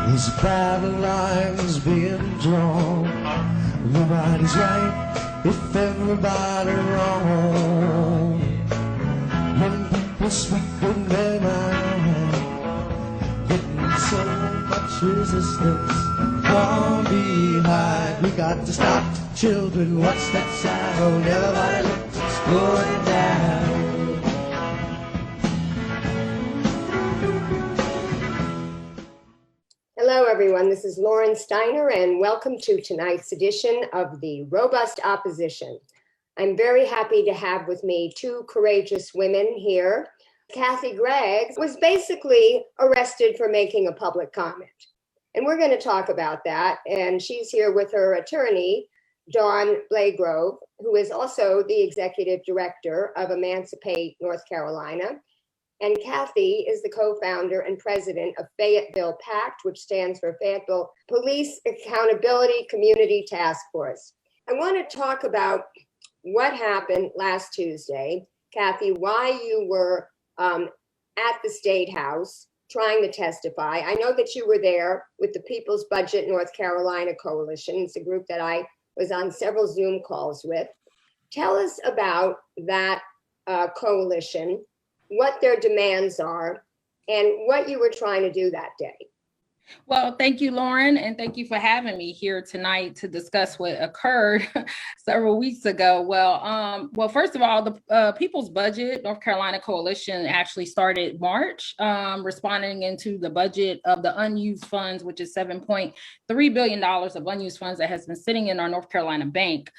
These battle lines being drawn. Nobody's right if everybody wrong. When people speak with their mind, getting so much resistance from behind. We got to stop the children. What's that sound? Everybody look, it's going down. Hello, everyone. This is Lauren Steiner, and welcome to tonight's edition of the Robust Opposition. I'm very happy to have with me two courageous women here. Kathy Gregg was basically arrested for making a public comment, and we're going to talk about that. And she's here with her attorney, Dawn Blagrove, who is also the executive director of Emancipate North Carolina. And Kathy is the co-founder and president of Fayetteville PACT, which stands for Fayetteville Police Accountability Community Task Force. I want to talk about what happened last Tuesday. Kathy, why you were at the State House trying to testify. I know that you were there with the People's Budget North Carolina Coalition. It's a group that I was on several Zoom calls with. Tell us about that coalition, what their demands are, and what you were trying to do that day. Well, thank you, Lauren, and thank you for having me here tonight to discuss what occurred several weeks ago. Well, first of all, the People's Budget North Carolina Coalition actually started March, responding into the budget of the unused funds, which is $7.3 billion of unused funds that has been sitting in our North Carolina bank.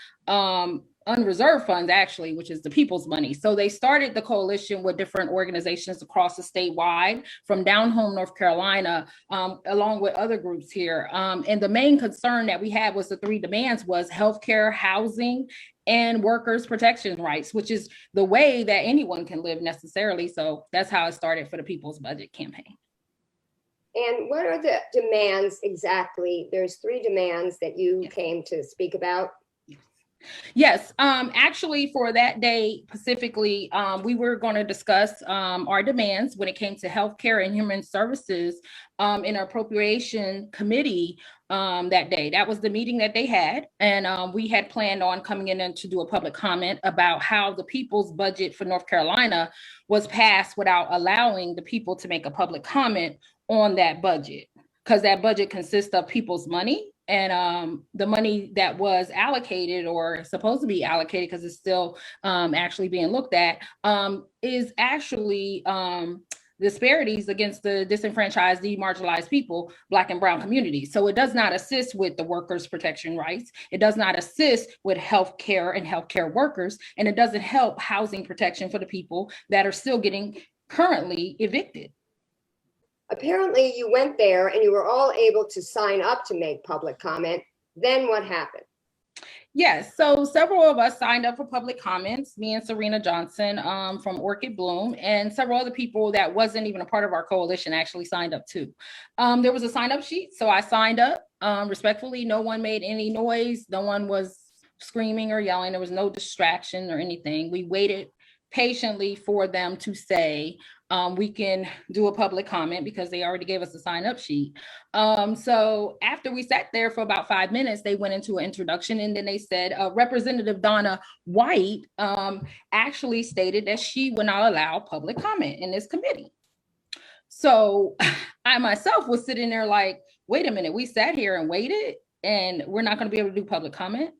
Unreserved funds, actually, which is the people's money. So they started the coalition with different organizations across the statewide, from down home North Carolina, along with other groups here. And the main concern that we had was the three demands was healthcare, housing, and workers' protection rights, which is the way that anyone can live necessarily. So that's how it started for the People's Budget campaign. And what are the demands exactly? There's three demands that you came to speak about. Yes, actually for that day specifically, we were going to discuss our demands when it came to healthcare and human services in our appropriation committee that day. That was the meeting that they had. And we had planned on coming in and to do a public comment about how the people's budget for North Carolina was passed without allowing the people to make a public comment on that budget, because that budget consists of people's money. And the money that was allocated or supposed to be allocated, because it's still actually being looked at, is actually disparities against the disenfranchised, demarginalized people, Black and Brown communities. So it does not assist with the workers' protection rights. It does not assist with healthcare and healthcare workers. And it doesn't help housing protection for the people that are still getting currently evicted. Apparently you went there and you were all able to sign up to make public comment. Then what happened? Yes, so several of us signed up for public comments, me and Serena Johnson from Orchid Bloom, and several other people that wasn't even a part of our coalition actually signed up too. There was a sign up sheet, so I signed up respectfully. No one made any noise. No one was screaming or yelling. There was no distraction or anything. We waited patiently for them to say, we can do a public comment, because they already gave us a sign up sheet. So after we sat there for about 5 minutes, they went into an introduction, and then they said Representative Donna White actually stated that she would not allow public comment in this committee. So I myself was sitting there like, wait a minute, we sat here and waited and we're not going to be able to do public comment.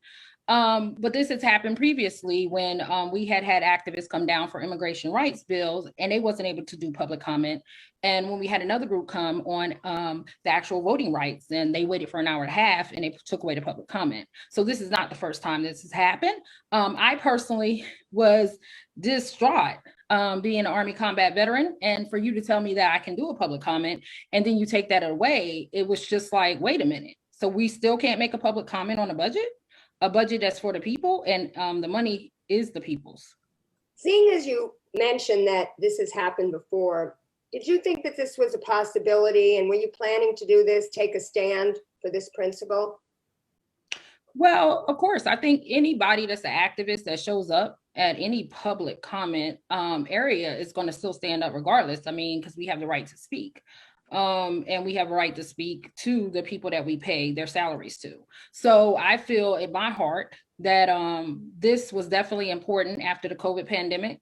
But this has happened previously when we had activists come down for immigration rights bills, and they wasn't able to do public comment. And when we had another group come on the actual voting rights, and they waited for an hour and a half and they took away the public comment. So this is not the first time this has happened. I personally was distraught being an Army combat veteran, and for you to tell me that I can do a public comment and then you take that away, it was just like, wait a minute. So we still can't make a public comment on a budget that's for the people, and the money is the people's. Seeing as you mentioned that this has happened before, did you think that this was a possibility, and were you planning to do this, take a stand for this principle? Well, of course, I think anybody that's an activist that shows up at any public comment area is going to still stand up regardless. I mean, because we have the right to speak. And we have a right to speak to the people that we pay their salaries to. So I feel in my heart that this was definitely important after the COVID pandemic.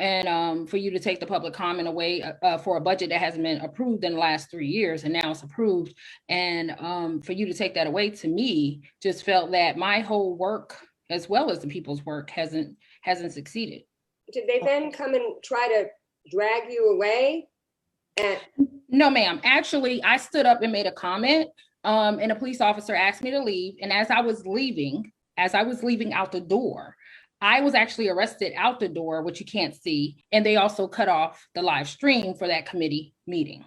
And for you to take the public comment away for a budget that hasn't been approved in the last 3 years, and now it's approved. And for you to take that away, to me, just felt that my whole work, as well as the people's work, hasn't succeeded. Did they then come and try to drag you away? No, ma'am. Actually, I stood up and made a comment, and a police officer asked me to leave. And as I was leaving out the door, I was actually arrested out the door, which you can't see. And they also cut off the live stream for that committee meeting.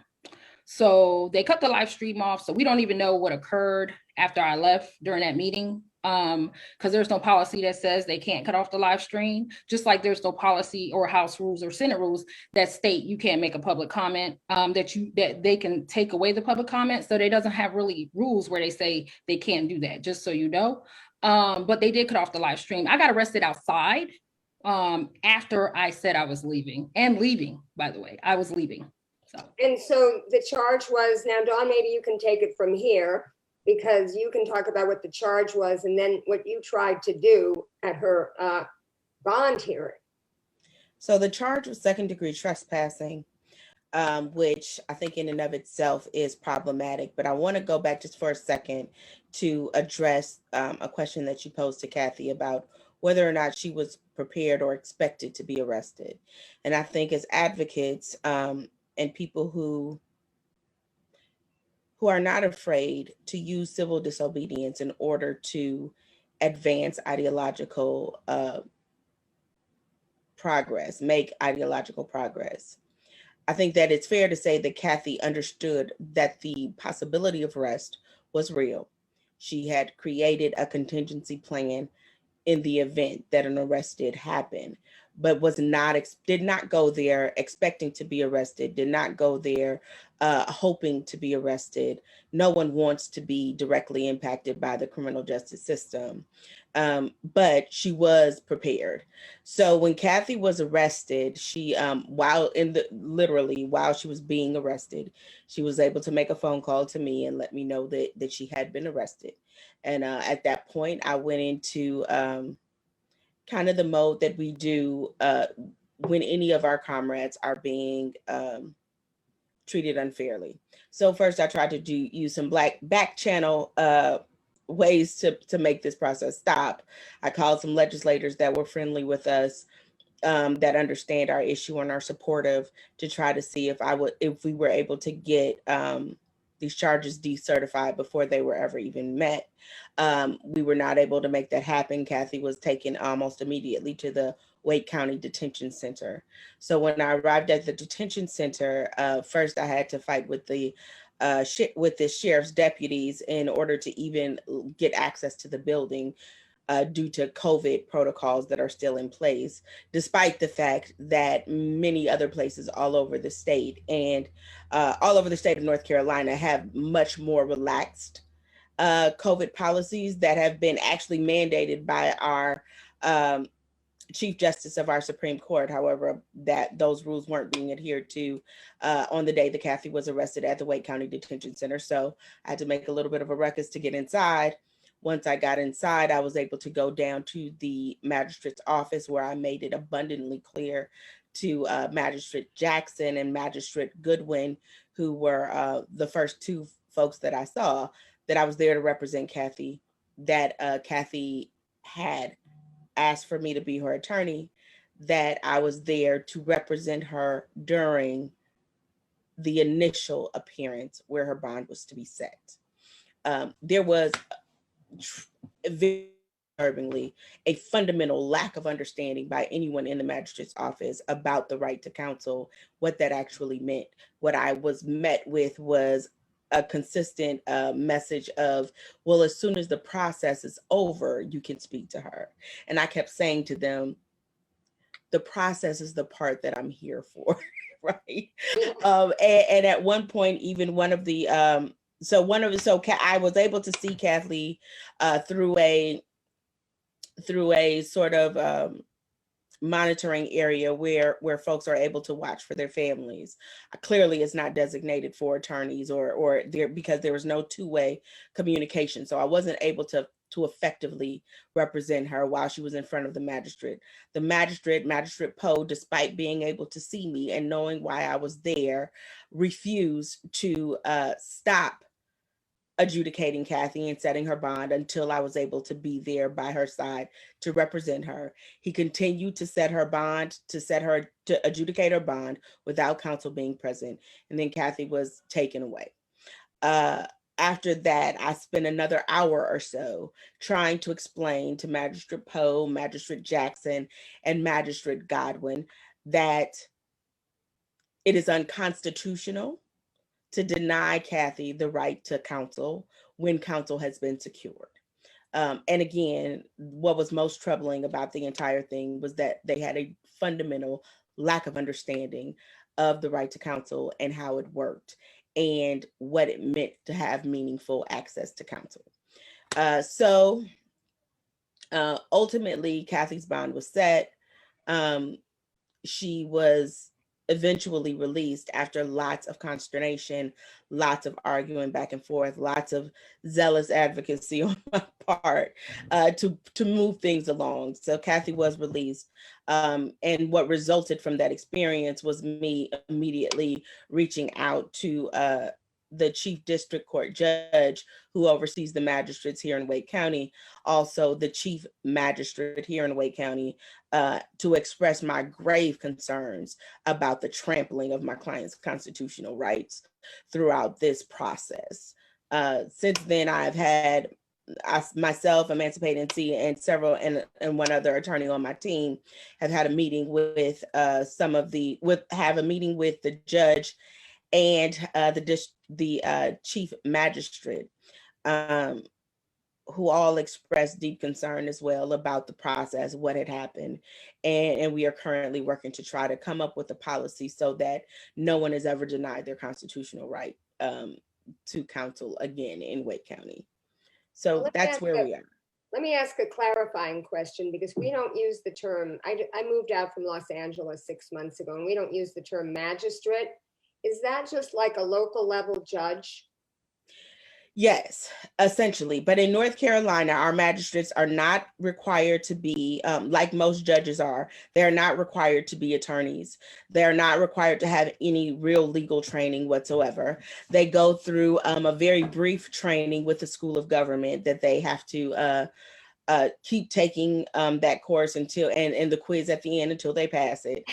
So they cut the live stream off. So we don't even know what occurred after I left during that meeting. Because there's no policy that says they can't cut off the live stream, just like there's no policy or House rules or Senate rules that state you can't make a public comment, that they can take away the public comment. So they doesn't have really rules where they say they can't do that, just so you know. But they did cut off the live stream. I got arrested outside after I said I was leaving, by the way, I was leaving. And so the charge was, now Dawn, maybe you can take it from here, because you can talk about what the charge was and then what you tried to do at her bond hearing. So the charge was second-degree trespassing, which I think in and of itself is problematic. But I want to go back just for a second to address a question that you posed to Kathy about whether or not she was prepared or expected to be arrested. And I think as advocates and people who are not afraid to use civil disobedience in order to advance ideological progress, make ideological progress. I think that it's fair to say that Kathy understood that the possibility of arrest was real. She had created a contingency plan in the event that an arrest did happen, but did not go there expecting to be arrested, did not go there hoping to be arrested. No one wants to be directly impacted by the criminal justice system, but she was prepared. So when Kathy was arrested, she, while she was being arrested, she was able to make a phone call to me and let me know that she had been arrested. And at that point, I went into kind of the mode that we do when any of our comrades are being treated unfairly. So first I tried to use some back channel ways to make this process stop. I called some legislators that were friendly with us, that understand our issue and are supportive, to try to see if we were able to get these charges decertified before they were ever even met. We were not able to make that happen. Kathy was taken almost immediately to the Wake County Detention Center. So when I arrived at the detention center, first I had to fight with the sheriff's deputies in order to even get access to the building due to COVID protocols that are still in place, despite the fact that many other places all over the state and all over the state of North Carolina have much more relaxed COVID policies that have been actually mandated by our Chief Justice of our Supreme Court. However, that those rules weren't being adhered to on the day that Kathy was arrested at the Wake County Detention Center. So I had to make a little bit of a ruckus to get inside. Once I got inside, I was able to go down to the magistrate's office, where I made it abundantly clear to Magistrate Jackson and Magistrate Goodwin, who were the first two folks that I saw, that I was there to represent Kathy, that Kathy had asked for me to be her attorney, that I was there to represent her during the initial appearance where her bond was to be set. There was very disturbingly a fundamental lack of understanding by anyone in the magistrate's office about the right to counsel, what that actually meant. What I was met with was a consistent message of, well, as soon as the process is over, you can speak to her. And I kept saying to them, the process is the part that I'm here for, right? And at one point, even one of the, I was able to see Kathy through a sort of monitoring area where folks are able to watch for their families. Clearly, it's not designated for attorneys or there, because there was no two-way communication. So I wasn't able to effectively represent her while she was in front of the magistrate. The Magistrate Poe, despite being able to see me and knowing why I was there, refused to stop adjudicating Kathy and setting her bond until I was able to be there by her side to represent her. He continued to set her bond, to adjudicate her bond without counsel being present. And then Kathy was taken away. After that, I spent another hour or so trying to explain to Magistrate Poe, Magistrate Jackson, and Magistrate Godwin that it is unconstitutional to deny Kathy the right to counsel when counsel has been secured. And again, what was most troubling about the entire thing was that they had a fundamental lack of understanding of the right to counsel and how it worked and what it meant to have meaningful access to counsel. So ultimately, Kathy's bond was set. She was eventually released after lots of consternation, lots of arguing back and forth, lots of zealous advocacy on my part to move things along. So Kathy was released. And what resulted from that experience was me immediately reaching out to the chief district court judge who oversees the magistrates here in Wake County, also the chief magistrate here in Wake County, to express my grave concerns about the trampling of my client's constitutional rights throughout this process. Since then, I've had myself, Emancipate NC, and several and one other attorney on my team have had a meeting with have a meeting with the judge and the chief magistrate, who all expressed deep concern as well about the process, what had happened. And we are currently working to try to come up with a policy so that no one is ever denied their constitutional right to counsel again in Wake County. So that's where we are. Let me ask a clarifying question, because we don't use the term, I moved out from Los Angeles 6 months ago, and we don't use the term magistrate. Is that just like a local level judge? Yes, essentially. But in North Carolina, our magistrates are not required to be, like most judges are, they're not required to be attorneys. They're not required to have any real legal training whatsoever. They go through a very brief training with the School of Government that they have to keep taking that course until, and the quiz at the end until they pass it.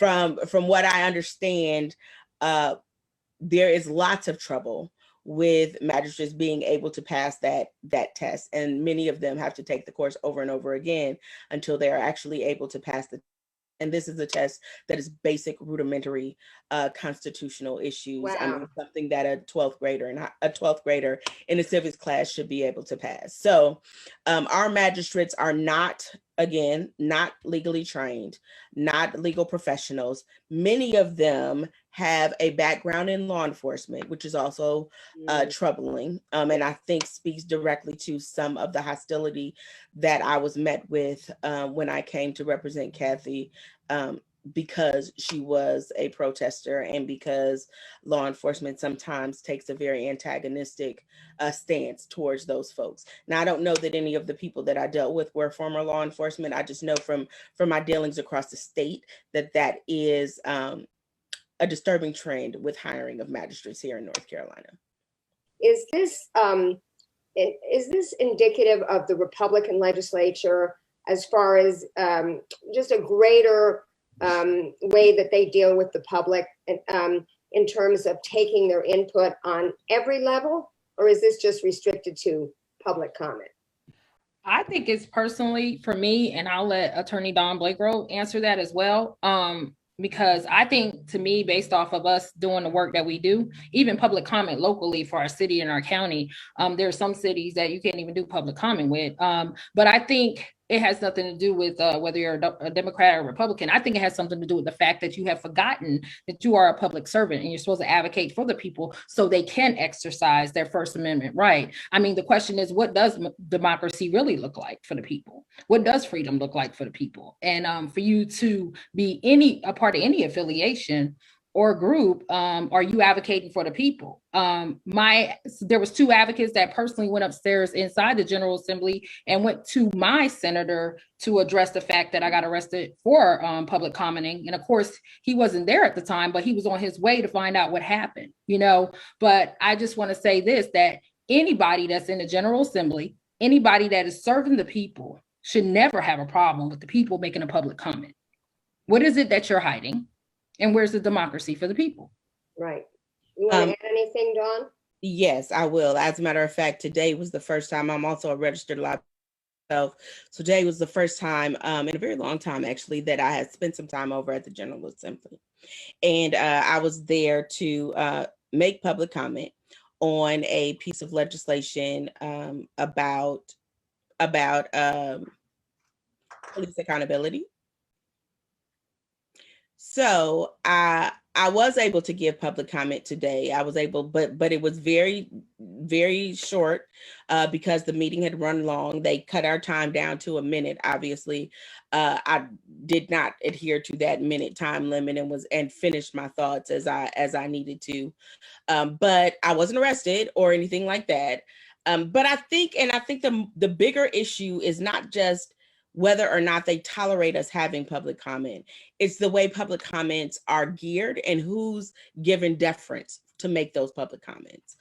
From what I understand, there is lots of trouble with magistrates being able to pass that test, and many of them have to take the course over and over again until they are actually able to pass the. And this is a test that is basic, rudimentary constitutional issues. Wow. I mean, something that a 12th grader in a civics class should be able to pass. So our magistrates are not legally trained, not legal professionals. Many of them have a background in law enforcement, which is also troubling. And I think speaks directly to some of the hostility that I was met with when I came to represent Kathy, because she was a protester and because law enforcement sometimes takes a very antagonistic stance towards those folks. Now, I don't know that any of the people that I dealt with were former law enforcement. I just know from my dealings across the state that is a disturbing trend with hiring of magistrates here in North Carolina. Is this indicative of the Republican legislature as far as just a greater way that they deal with the public in terms of taking their input on every level, or is this just restricted to public comment? I think it's personally for me, and I'll let Attorney Dawn Blagrove answer that as well. Because I think, to me, based off of us doing the work that we do, even public comment locally for our city and our county, there are some cities that you can't even do public comment with. But I think it has nothing to do with whether you're a Democrat or Republican. I think it has something to do with the fact that you have forgotten that you are a public servant and you're supposed to advocate for the people so they can exercise their First Amendment right. I mean, the question is, what does democracy really look like for the people? What does freedom look like for the people? And for you to be a part of any affiliation or group, are you advocating for the people? There was 2 advocates that personally went upstairs inside the General Assembly and went to my senator to address the fact that I got arrested for public commenting. And of course, he wasn't there at the time, but he was on his way to find out what happened, But I just want to say this, that anybody that's in the General Assembly, anybody that is serving the people should never have a problem with the people making a public comment. What is it that you're hiding? And where's the democracy for the people? Right. You want to add anything, Dawn? Yes, I will. As a matter of fact, today was the first time. I'm also a registered lobbyist myself. So today was the first time in a very long time, actually, that I had spent some time over at the General Assembly. And I was there to make public comment on a piece of legislation about police accountability. So I was able to give public comment today. I was able, but it was very, very short because the meeting had run long. They cut our time down to a minute. Obviously, I did not adhere to that minute time limit and finished my thoughts as I needed to. But I wasn't arrested or anything like that. But I think the bigger issue is not just whether or not they tolerate us having public comment. It's the way public comments are geared and who's given deference to make those public comments.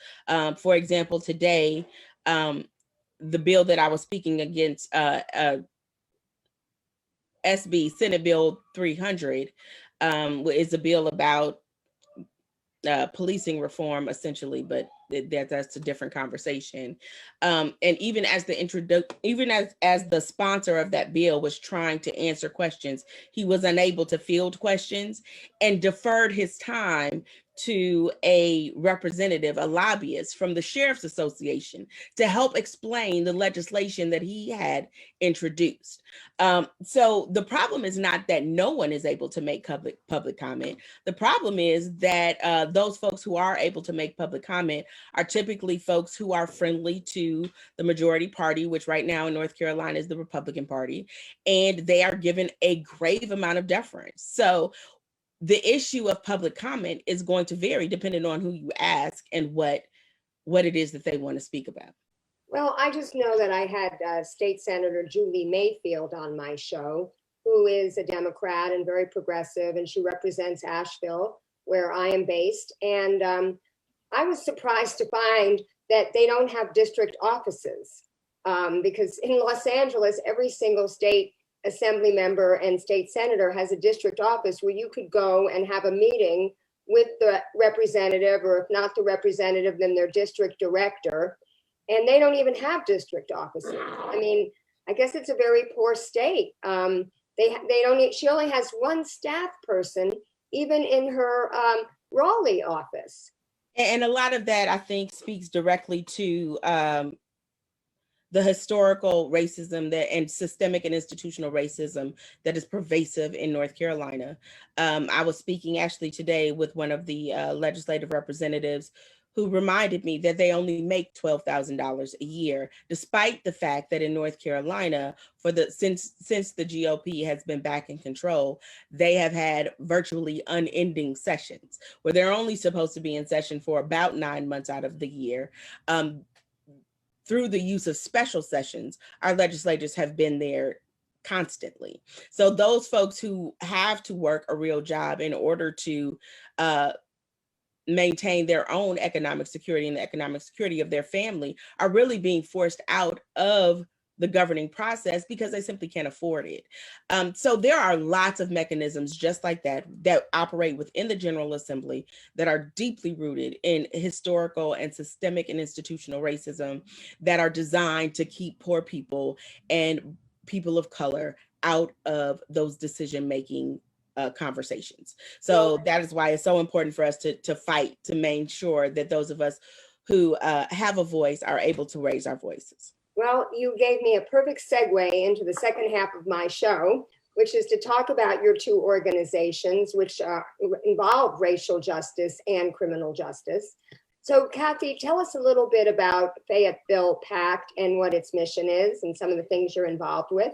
For example, today, the bill that I was speaking against, SB Senate Bill 300, is a bill about policing reform, essentially, but that's a different conversation. And even as the sponsor of that bill was trying to answer questions, he was unable to field questions and deferred his time to a representative, a lobbyist from the Sheriff's Association, to help explain the legislation that he had introduced. So the problem is not that no one is able to make public comment. The problem is that those folks who are able to make public comment are typically folks who are friendly to the majority party, which right now in North Carolina is the Republican Party, and they are given a grave amount of deference. So the issue of public comment is going to vary depending on who you ask and what it is that they want to speak about. Well, I just know that I had State Senator Julie Mayfield on my show, who is a Democrat and very progressive, and she represents Asheville, where I am based. And I was surprised to find that they don't have district offices because in Los Angeles, every single state assembly member and state senator has a district office where you could go and have a meeting with the representative, or if not the representative, then their district director. And they don't even have district offices. I mean, I guess it's a very poor state. She only has one staff person, even in her Raleigh office. And a lot of that, I think, speaks directly to the historical racism and systemic and institutional racism that is pervasive in North Carolina. I was speaking actually today with one of the legislative representatives who reminded me that they only make $12,000 a year, despite the fact that in North Carolina, since the GOP has been back in control, they have had virtually unending sessions where they're only supposed to be in session for about 9 months out of the year. Through the use of special sessions, our legislators have been there constantly. So those folks who have to work a real job in order to maintain their own economic security and the economic security of their family are really being forced out of the governing process because they simply can't afford it. So there are lots of mechanisms just like that operate within the General Assembly that are deeply rooted in historical and systemic and institutional racism that are designed to keep poor people and people of color out of those decision-making conversations. So that is why it's so important for us to fight to make sure that those of us who have a voice are able to raise our voices. Well, you gave me a perfect segue into the second half of my show, which is to talk about your two organizations, which involve racial justice and criminal justice. So, Kathy, tell us a little bit about Fayetteville PACT and what its mission is and some of the things you're involved with.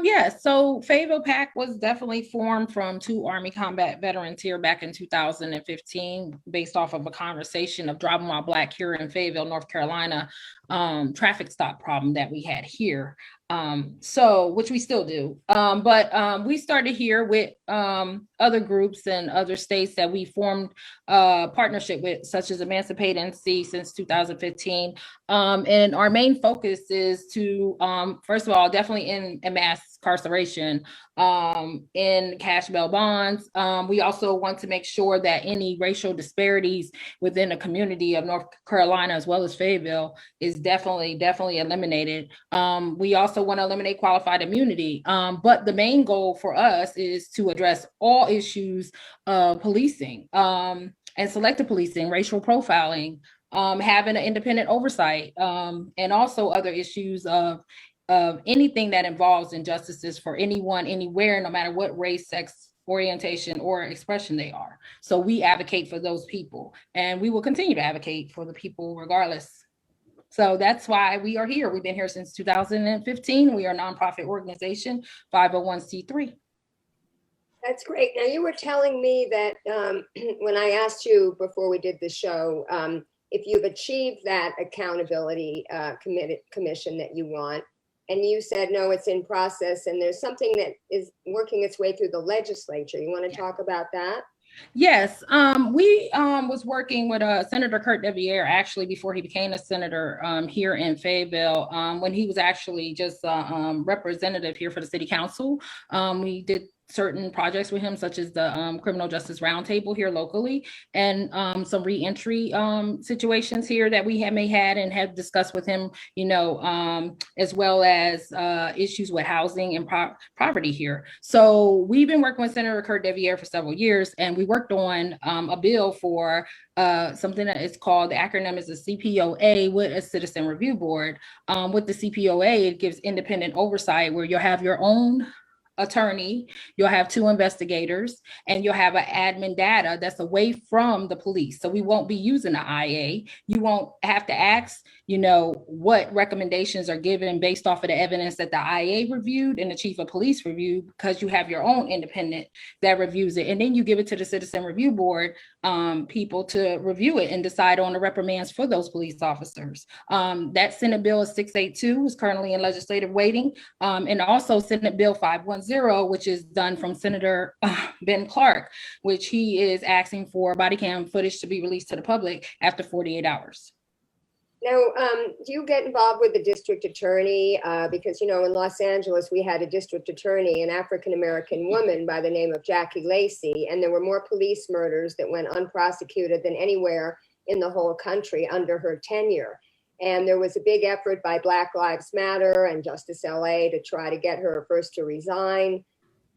Yes, so Fayetteville PAC was definitely formed from two Army combat veterans here back in 2015, based off of a conversation of driving while Black here in Fayetteville, North Carolina, traffic stop problem that we had here. Which we still do. But we started here with other groups and other states that we formed a partnership with, such as Emancipate NC since 2015. And our main focus is to, first of all, definitely in mass incarceration, in cash bail bonds. We also want to make sure that any racial disparities within the community of North Carolina, as well as Fayetteville, is definitely eliminated. We also want to eliminate qualified immunity. But the main goal for us is to address all issues of policing and selective policing, racial profiling, having an independent oversight, and also other issues of anything that involves injustices for anyone, anywhere, no matter what race, sex, orientation, or expression they are. So we advocate for those people, and we will continue to advocate for the people regardless. So that's why we are here. We've been here since 2015. We are a nonprofit organization, 501c3. That's great. Now, you were telling me that when I asked you before we did the show, if you've achieved that accountability commission that you want, and you said, no, it's in process, and there's something that is working its way through the legislature. You want to talk about that? Yes, we was working with Senator Kurt Deviere, actually, before he became a senator here in Fayetteville, when he was actually just a representative here for the city council. We did certain projects with him, such as the criminal justice roundtable here locally, and some reentry situations here that we may had and have discussed with him, as well as issues with housing and poverty here. So we've been working with Senator Kurt Deviere for several years, and we worked on a bill for something that is called, the acronym is a CPOA, with a citizen review board. With the CPOA, it gives independent oversight where you'll have your own attorney, you'll have two investigators, and you'll have an admin data that's away from the police. So we won't be using the IA. You won't have to ask, what recommendations are given based off of the evidence that the IA reviewed and the chief of police reviewed, because you have your own independent that reviews it. And then you give it to the citizen review board people to review it and decide on the reprimands for those police officers. That Senate Bill is 682 is currently in legislative waiting. And also Senate Bill 510, which is done from Senator Ben Clark, which he is asking for body cam footage to be released to the public after 48 hours. Now, do you get involved with the district attorney? Because, in Los Angeles, we had a district attorney, an African-American woman by the name of Jackie Lacey, and there were more police murders that went unprosecuted than anywhere in the whole country under her tenure. And there was a big effort by Black Lives Matter and Justice LA to try to get her first to resign.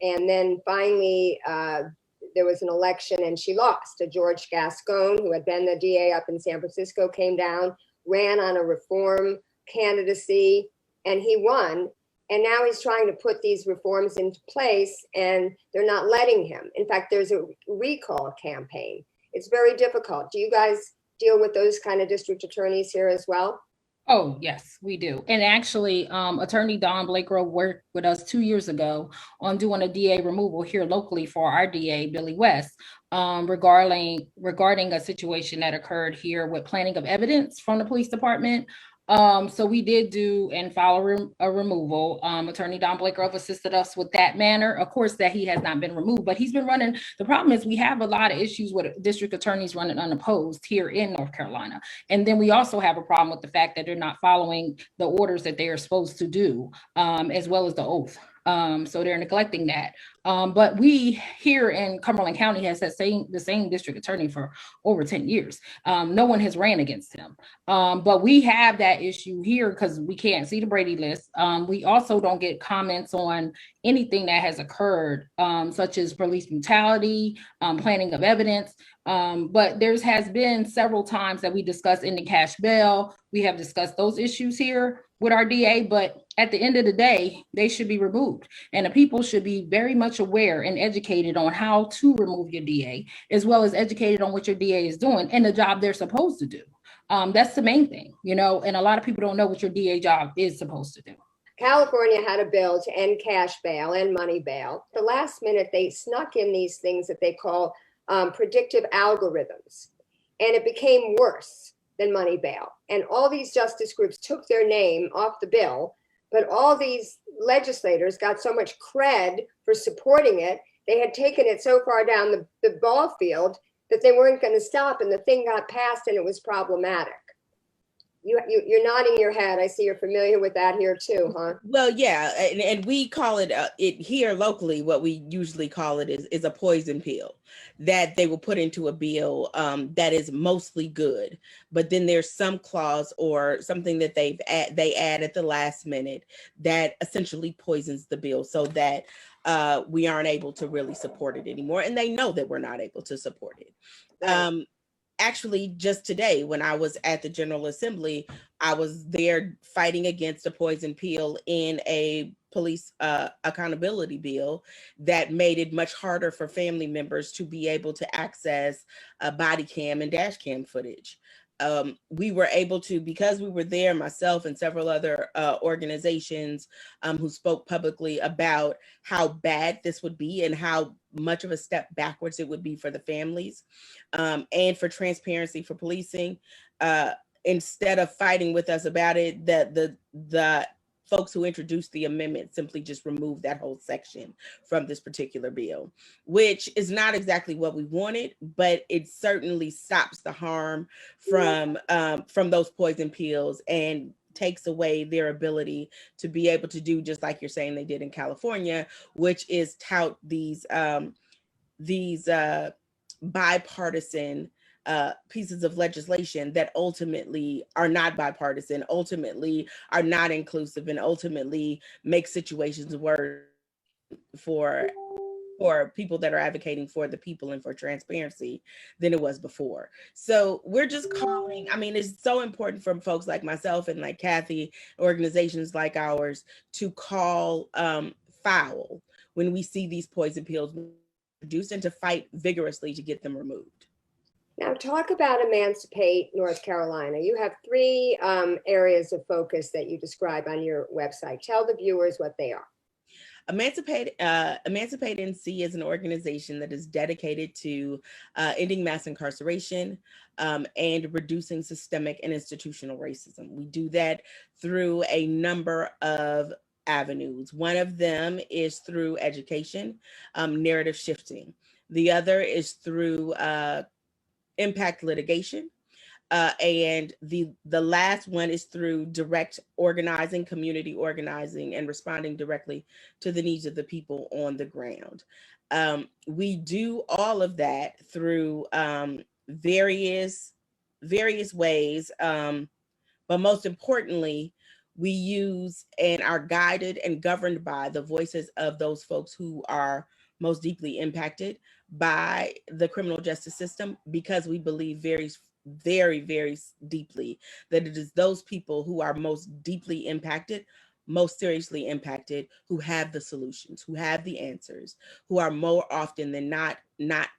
And then finally, there was an election and she lost. George Gascon, who had been the DA up in San Francisco, came down, ran on a reform candidacy, and he won. And now he's trying to put these reforms into place, and they're not letting him. In fact, there's a recall campaign. It's very difficult. Do you guys deal with those kind of district attorneys here as well? Oh, yes, we do. And actually, Attorney Dawn Blagrove worked with us 2 years ago on doing a DA removal here locally for our DA, Billy West, regarding a situation that occurred here with planting of evidence from the police department. So we did do and file a removal. Attorney Dawn Blagrove assisted us with that manner. Of course, that he has not been removed, but he's been running. The problem is we have a lot of issues with district attorneys running unopposed here in North Carolina. And then we also have a problem with the fact that they're not following the orders that they are supposed to do, as well as the oath. So they're neglecting that. But we here in Cumberland County has the same district attorney for over 10 years. No one has ran against him. But we have that issue here because we can't see the Brady list. We also don't get comments on anything that has occurred, such as police brutality, planting of evidence. But there has been several times that we discussed ending cash bail. We have discussed those issues here. with our DA, but at the end of the day, they should be removed. And the people should be very much aware and educated on how to remove your DA, as well as educated on what your DA is doing and the job they're supposed to do. That's the main thing, and a lot of people don't know what your DA job is supposed to do. California had a bill to end cash bail and money bail. The last minute, they snuck in these things that they call predictive algorithms, and it became worse than money bail. And all these justice groups took their name off the bill, but all these legislators got so much cred for supporting it. They had taken it so far down the ball field that they weren't going to stop, and the thing got passed, and it was problematic. You're nodding your head. I see you're familiar with that here too, huh? Well, yeah, and we call it here locally. What we usually call it is a poison pill that they will put into a bill that is mostly good, but then there's some clause or something that they add at the last minute that essentially poisons the bill, so that we aren't able to really support it anymore, and they know that we're not able to support it. Right. Actually, just today, when I was at the General Assembly, I was there fighting against a poison pill in a police accountability bill that made it much harder for family members to be able to access body cam and dash cam footage. We were able to, because we were there, myself and several other organizations who spoke publicly about how bad this would be and how much of a step backwards it would be for the families and for transparency for policing. Instead of fighting with us about it, the folks who introduced the amendment simply just removed that whole section from this particular bill, which is not exactly what we wanted, but it certainly stops the harm from those poison pills and takes away their ability to be able to do just like you're saying they did in California, which is tout these bipartisan pieces of legislation that ultimately are not bipartisan, ultimately are not inclusive, and ultimately make situations worse for people that are advocating for the people and for transparency than it was before. So we're just calling, I mean, it's so important for folks like myself and like Kathy, organizations like ours, to call foul when we see these poison pills produced and to fight vigorously to get them removed. Now, talk about Emancipate North Carolina. You have three areas of focus that you describe on your website. Tell the viewers what they are. Emancipate NC is an organization that is dedicated to ending mass incarceration and reducing systemic and institutional racism. We do that through a number of avenues. One of them is through education, narrative shifting. The other is through impact litigation. And the last one is through direct organizing, community organizing, and responding directly to the needs of the people on the ground. We do all of that through various ways, but most importantly, we use and are guided and governed by the voices of those folks who are most deeply impacted by the criminal justice system, because we believe very, very deeply that it is those people who are most deeply impacted, most seriously impacted, who have the solutions, who have the answers, who are more often than not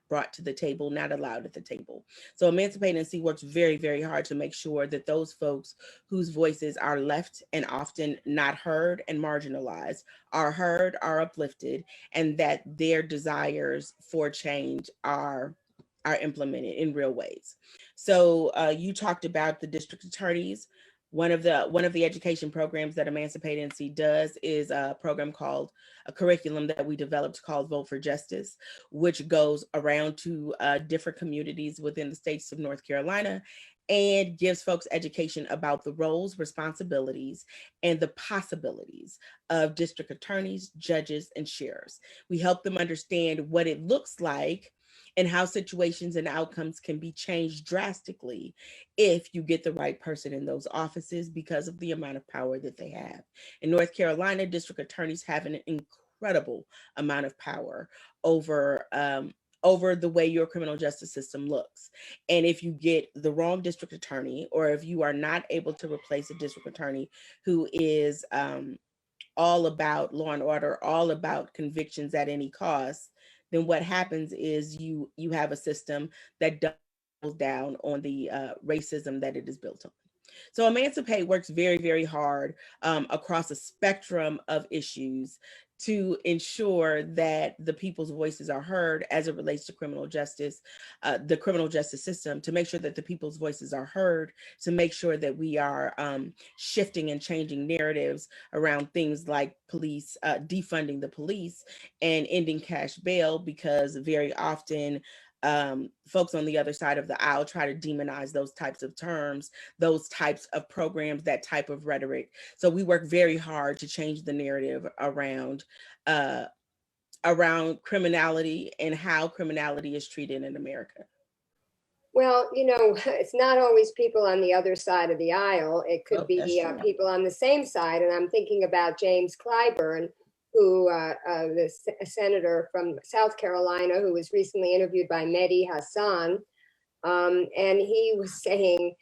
brought to the table, not allowed at the table. So Emancipate NC works very, very hard to make sure that those folks whose voices are left and often not heard and marginalized are heard, are uplifted, and that their desires for change are implemented in real ways. So you talked about the district attorneys. One of the education programs that Emancipate NC does is a program called a curriculum that we developed called Vote for Justice, which goes around to different communities within the states of North Carolina and gives folks education about the roles, responsibilities, and the possibilities of district attorneys, judges, and sheriffs. We help them understand what it looks like and how situations and outcomes can be changed drastically if you get the right person in those offices because of the amount of power that they have. In North Carolina, district attorneys have an incredible amount of power over over the way your criminal justice system looks. And if you get the wrong district attorney, or if you are not able to replace a district attorney who is all about law and order, all about convictions at any cost, then what happens is you have a system that doubles down on the racism that it is built on. So Emancipate works very, very hard across a spectrum of issues to ensure that the people's voices are heard as it relates to criminal justice, the criminal justice system, to make sure that the people's voices are heard, to make sure that we are shifting and changing narratives around things like police, defunding the police and ending cash bail, because very often folks on the other side of the aisle try to demonize those types of terms, those types of programs, that type of rhetoric. So we work very hard to change the narrative around criminality and how criminality is treated in America. Well, it's not always people on the other side of the aisle. It could be people on the same side. And I'm thinking about James Clyburn, who the senator from South Carolina, who was recently interviewed by Mehdi Hassan. And he was saying,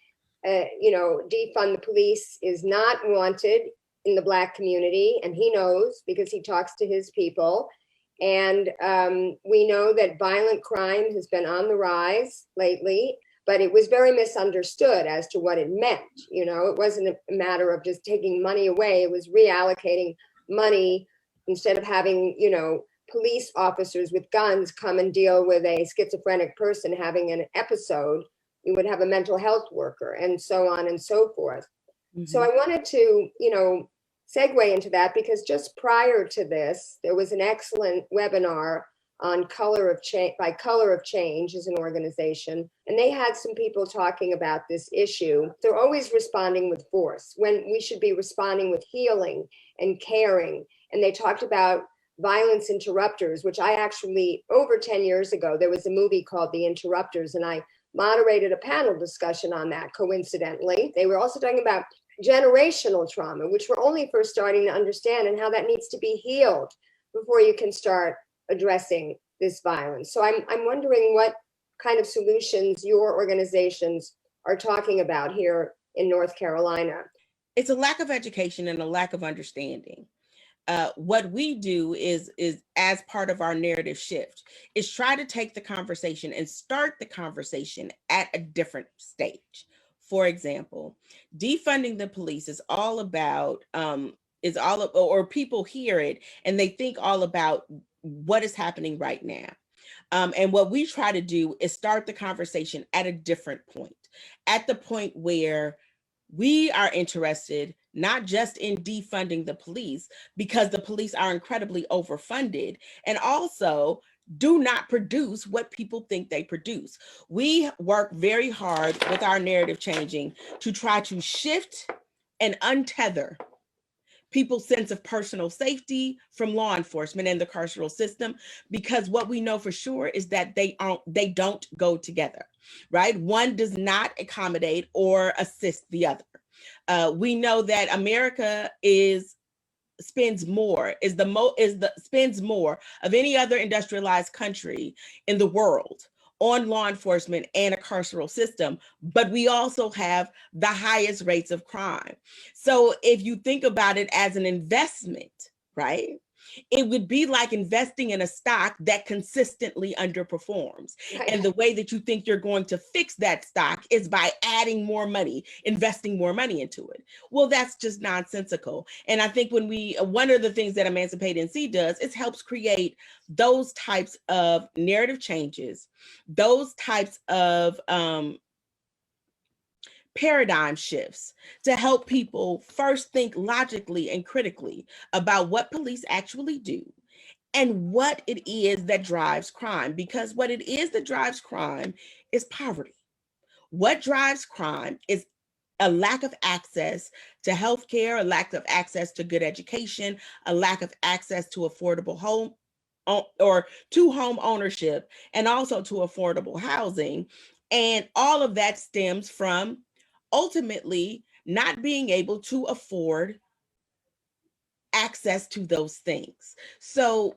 defund the police is not wanted in the Black community. And he knows because he talks to his people. And we know that violent crime has been on the rise lately, but it was very misunderstood as to what it meant. It wasn't a matter of just taking money away. It was reallocating money. Instead of having, police officers with guns come and deal with a schizophrenic person having an episode, you would have a mental health worker, and so on and so forth. Mm-hmm. So I wanted to, segue into that, because just prior to this, there was an excellent webinar on Color of Change by Color of Change as an organization. And they had some people talking about this issue. They're always responding with force when we should be responding with healing and caring. And they talked about violence interrupters, which I actually, over 10 years ago, there was a movie called The Interrupters, and I moderated a panel discussion on that, coincidentally. They were also talking about generational trauma, which we're only first starting to understand, and how that needs to be healed before you can start addressing this violence. So I'm wondering what kind of solutions your organizations are talking about here in North Carolina. It's a lack of education and a lack of understanding. What we do is as part of our narrative shift is try to take the conversation and start the conversation at a different stage. For example, defunding the police is all about, or people hear it and they think all about what is happening right now. And what we try to do is start the conversation at a different point, at the point where we are interested not just in defunding the police, because the police are incredibly overfunded and also do not produce what people think they produce. We work very hard with our narrative changing to try to shift and untether people's sense of personal safety from law enforcement and the carceral system, because what we know for sure is that they don't go together, right? One does not accommodate or assist the other. We know that America spends more of any other industrialized country in the world on law enforcement and a carceral system, but we also have the highest rates of crime. So if you think about it as an investment, right, it would be like investing in a stock that consistently underperforms. Right. And the way that you think you're going to fix that stock is by adding more money, investing more money into it. Well, that's just nonsensical. And I think one of the things that Emancipate NC does is helps create those types of narrative changes, those types of paradigm shifts to help people first think logically and critically about what police actually do and what it is that drives crime. Because what it is that drives crime is poverty. What drives crime is a lack of access to healthcare, a lack of access to good education, a lack of access to affordable home or to home ownership, and also to affordable housing. And all of that stems from ultimately not being able to afford access to those things. So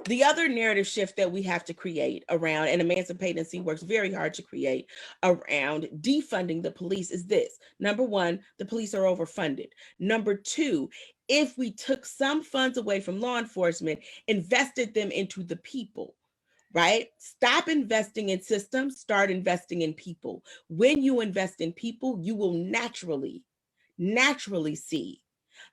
the other narrative shift that we have to create around, and Emancipate NC works very hard to create around defunding the police, is this. Number one, the police are overfunded. Number two, if we took some funds away from law enforcement, invested them into the people, right? Stop investing in systems, start investing in people. When you invest in people, you will naturally see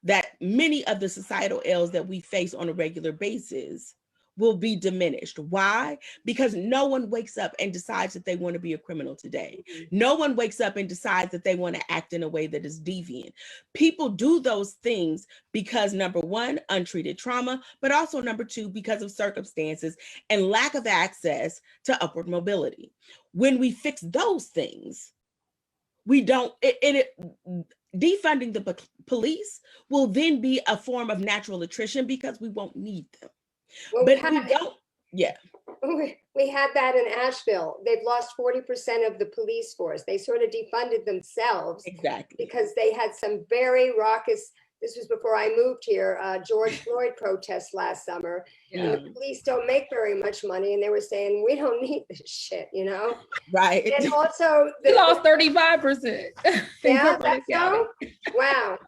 that many of the societal ills that we face on a regular basis will be diminished. Why? Because no one wakes up and decides that they want to be a criminal today. No one wakes up and decides that they want to act in a way that is deviant. People do those things because, number one, untreated trauma, but also number two, because of circumstances and lack of access to upward mobility. When we fix those things, we don't, defunding the police will then be a form of natural attrition because we won't need them. Well, But we don't, yeah. We had that in Asheville. They've lost 40% of the police force. They sort of defunded themselves. Exactly. Because they had some very raucous, this was before I moved here, George Floyd protests last summer. Yeah. And the police don't make very much money. And they were saying, we don't need this shit, you know? Right. And also, We lost 35%. Yeah, that's so? Wow.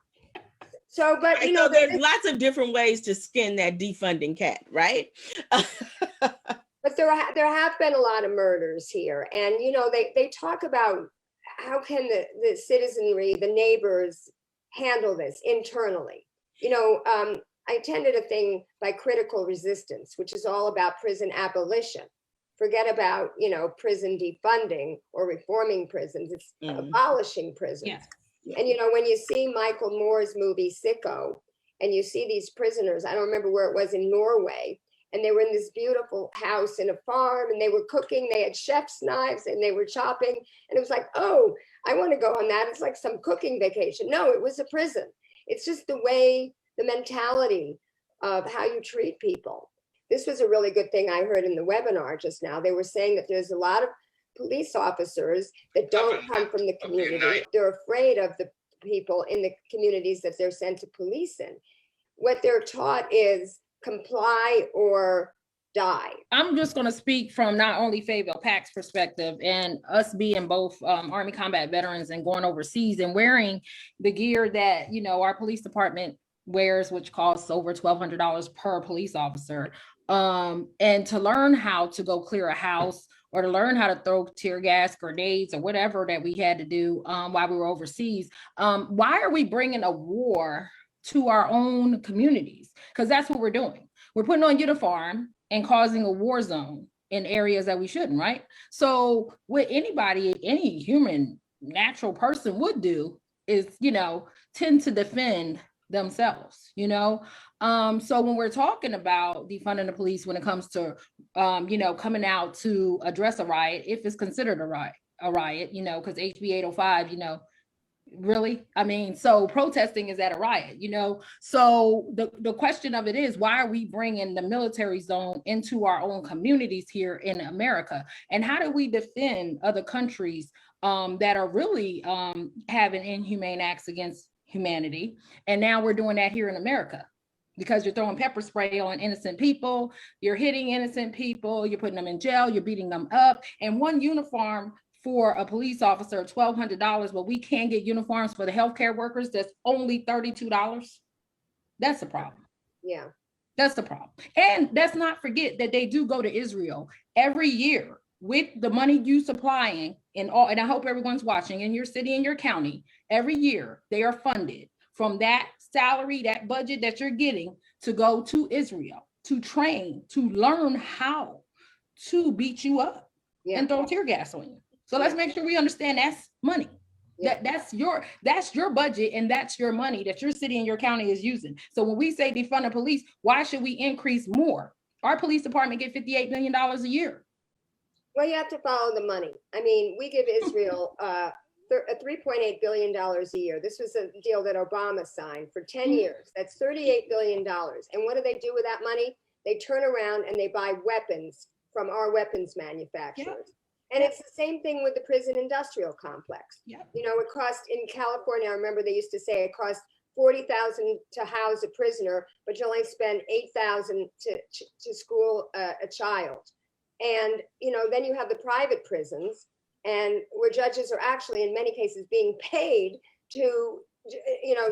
So, but you know, there's lots of different ways to skin that defunding cat, right? But there have been a lot of murders here. And, you know, they talk about how can the citizenry, the neighbors handle this internally. You know, I attended a thing by Critical Resistance, which is all about prison abolition. Forget about, you know, prison defunding or reforming prisons. It's abolishing prisons. Yeah. And, you know, when you see Michael Moore's movie Sicko, and you see these prisoners, I don't remember where it was, in Norway, and they were in this beautiful house in a farm, and they were cooking, they had chef's knives, and they were chopping. And it was like, oh, I want to go on that. It's like some cooking vacation. No, it was a prison. It's just the way, the mentality of how you treat people. This was a really good thing I heard in the webinar just now. They were saying that there's a lot of police officers that don't come from the community. They're afraid of the people in the communities that they're sent to police in. What they're taught is comply or die. I'm just going to speak from not only Fayetteville PAC's perspective, and us being both Army combat veterans and going overseas and wearing the gear that, you know, our police department wears, which costs over $1,200 per police officer. And to learn how to go clear a house, or to learn how to throw tear gas, grenades, or whatever that we had to do while we were overseas. Why are we bringing a war to our own communities? Because that's what we're doing. We're putting on uniform and causing a war zone in areas that we shouldn't, right? So what anybody, any human, natural person would do is, you know, tend to defend themselves, you know? So when we're talking about defunding the police, when it comes to, you know, coming out to address a riot, if it's considered a riot, you know, because HB 805, you know, really, I mean, so protesting is at a riot, you know? So the question of it is, why are we bringing the military zone into our own communities here in America? And how do we defend other countries that are really having inhumane acts against humanity? And now we're doing that here in America, because you're throwing pepper spray on innocent people, you're hitting innocent people, you're putting them in jail, you're beating them up. And one uniform for a police officer, $1,200, but we can't get uniforms for the healthcare workers that's only $32. That's the problem. Yeah. That's the problem. And let's not forget that they do go to Israel every year with the money you supplying and all, and I hope everyone's watching in your city and your county. Every year they are funded from that salary, that budget that you're getting, to go to Israel, to train, to learn how to beat you up and throw tear gas on you. So let's make sure we understand that's money. That's your budget, and that's your money that your city and your county is using. So when we say defund the police, why should we increase more? Our police department get $58 million a year. Well, you have to follow the money. I mean, we give Israel $3.8 billion a year. This was a deal that Obama signed for 10 years. That's $38 billion. And what do they do with that money? They turn around and they buy weapons from our weapons manufacturers. And it's the same thing with the prison industrial complex. You know, it cost, in California, I remember they used to say it cost $40,000 to house a prisoner, but you only spend $8,000 to school a child. And, then you have the private prisons, and where judges are actually, in many cases, being paid to,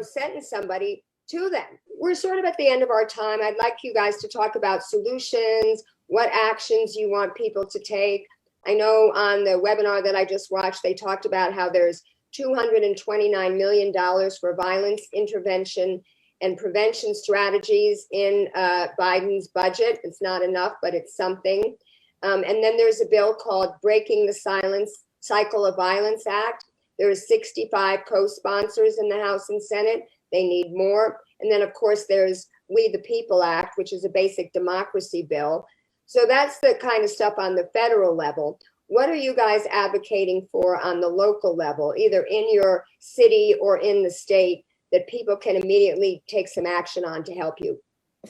sentence somebody to them. We're sort of at the end of our time. I'd like you guys to talk about solutions, what actions you want people to take. I know on the webinar that I just watched, they talked about how there's $229 million for violence intervention and prevention strategies in Biden's budget. It's not enough, but it's something. And then there's a bill called Breaking the Silence Cycle of Violence Act. There's 65 co-sponsors in the House and Senate. They need more. And then, of course, there's We the People Act, which is a basic democracy bill. So that's the kind of stuff on the federal level. What are you guys advocating for on the local level, either in your city or in the state, that people can immediately take some action on to help you?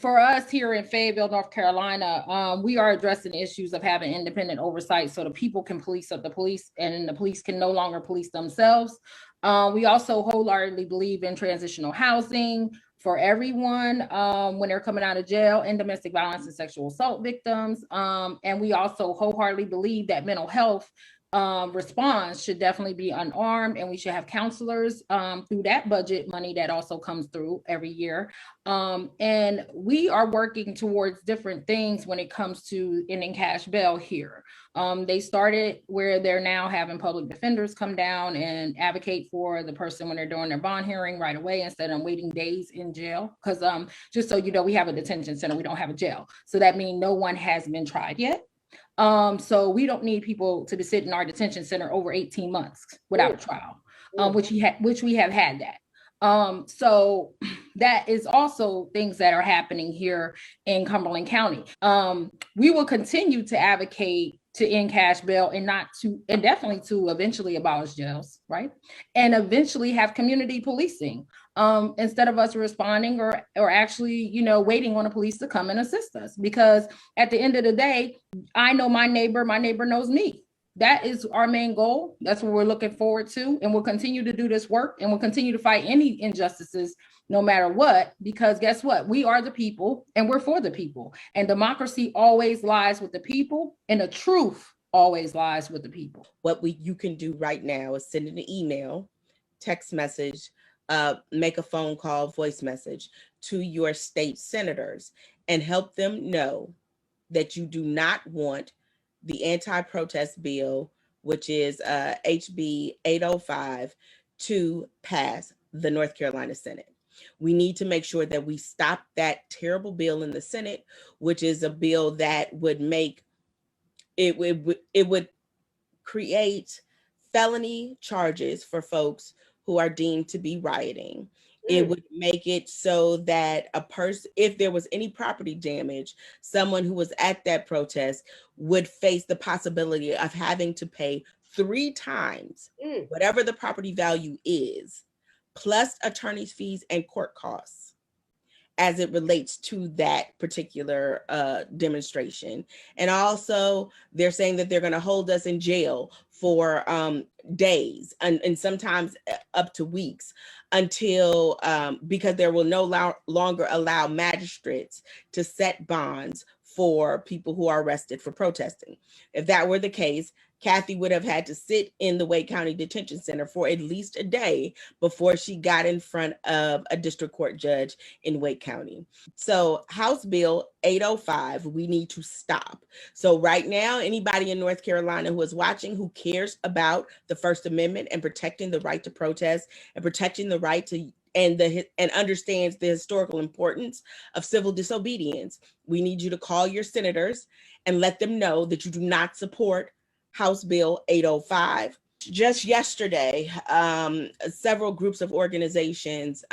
For us here in Fayetteville, North Carolina, we are addressing issues of having independent oversight so the people can police up the police and the police can no longer police themselves. We also wholeheartedly believe in transitional housing for everyone when they're coming out of jail, and domestic violence and sexual assault victims. And we also wholeheartedly believe that mental health response should definitely be unarmed, and we should have counselors through that budget money that also comes through every year. And we are working towards different things when it comes to ending cash bail here. They started where they're now having public defenders come down and advocate for the person when they're doing their bond hearing right away instead of waiting days in jail. Because just so you know, we have a detention center, we don't have a jail. So that means no one has been tried yet. So we don't need people to be sitting in our detention center over 18 months without a trial, which we have had that. So that is also things that are happening here in Cumberland County. We will continue to advocate to end cash bail and definitely to eventually abolish jails, right? And eventually have community policing. Instead of us responding or actually, waiting on the police to come and assist us. Because at the end of the day, I know my neighbor knows me. That is our main goal. That's what we're looking forward to. And we'll continue to do this work, and we'll continue to fight any injustices no matter what, because guess what? We are the people and we're for the people. And democracy always lies with the people, and the truth always lies with the people. What you can do right now is send an email, text message, make a phone call, voice message to your state senators and help them know that you do not want the anti-protest bill, which is HB 805, to pass the North Carolina Senate. We need to make sure that we stop that terrible bill in the Senate, which is a bill that would make it would create felony charges for folks who are deemed to be rioting. It would make it so that a person, if there was any property damage, someone who was at that protest would face the possibility of having to pay 3 times whatever the property value is, plus attorney's fees and court costs as it relates to that particular demonstration. And also they're saying that they're going to hold us in jail for days and sometimes up to weeks until because there will no longer allow magistrates to set bonds for people who are arrested for protesting. If that were the case, Kathy would have had to sit in the Wake County Detention Center for at least a day before she got in front of a district court judge in Wake County. So House Bill 805, we need to stop. So right now, anybody in North Carolina who is watching who cares about the First Amendment and protecting the right to protest and protecting the right to and understands the historical importance of civil disobedience, we need you to call your senators and let them know that you do not support House Bill 805. Just yesterday, several groups of organizations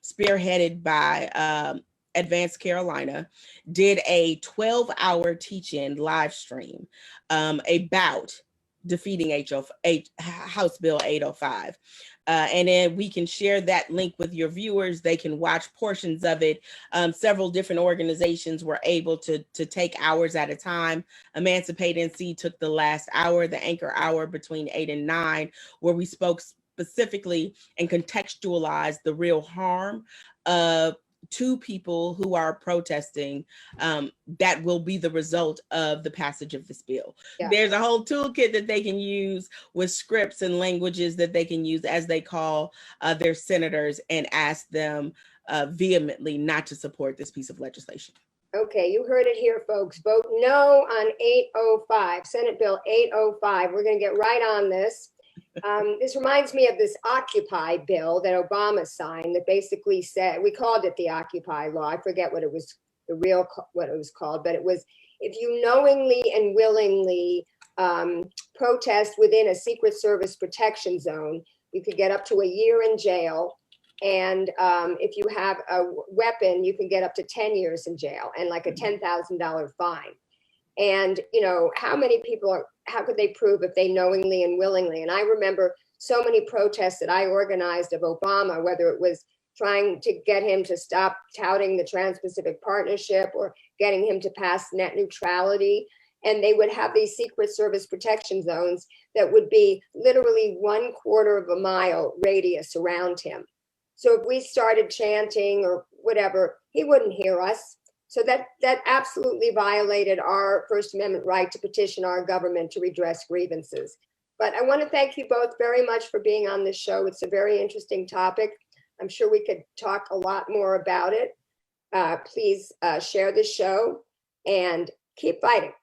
spearheaded by Advanced Carolina did a 12-hour teach-in live stream about defeating House Bill 805. And then we can share that link with your viewers. They can watch portions of it. Several different organizations were able to take hours at a time. Emancipate NC took the last hour, the anchor hour between 8 and 9, where we spoke specifically and contextualize the real harm to people who are protesting that will be the result of the passage of this bill. Yeah. There's a whole toolkit that they can use with scripts and languages that they can use as they call their senators and ask them vehemently not to support this piece of legislation. Okay, you heard it here, folks. Vote no on 805, Senate Bill 805. We're going to get right on this. This reminds me of this Occupy bill that Obama signed that basically said, we called it the Occupy law. I forget what it was, what it was called, but it was, if you knowingly and willingly protest within a Secret Service protection zone, you could get up to a year in jail. And if you have a weapon, you can get up to 10 years in jail and like a $10,000 fine. And, you know, how many people how could they prove if they knowingly and willingly? And I remember so many protests that I organized of Obama, whether it was trying to get him to stop touting the Trans-Pacific Partnership or getting him to pass net neutrality. And they would have these Secret Service protection zones that would be literally 1/4 of a mile radius around him. So if we started chanting or whatever, he wouldn't hear us. So that absolutely violated our First Amendment right to petition our government to redress grievances. But I want to thank you both very much for being on this show. It's a very interesting topic. I'm sure we could talk a lot more about it. Please share this show and keep fighting.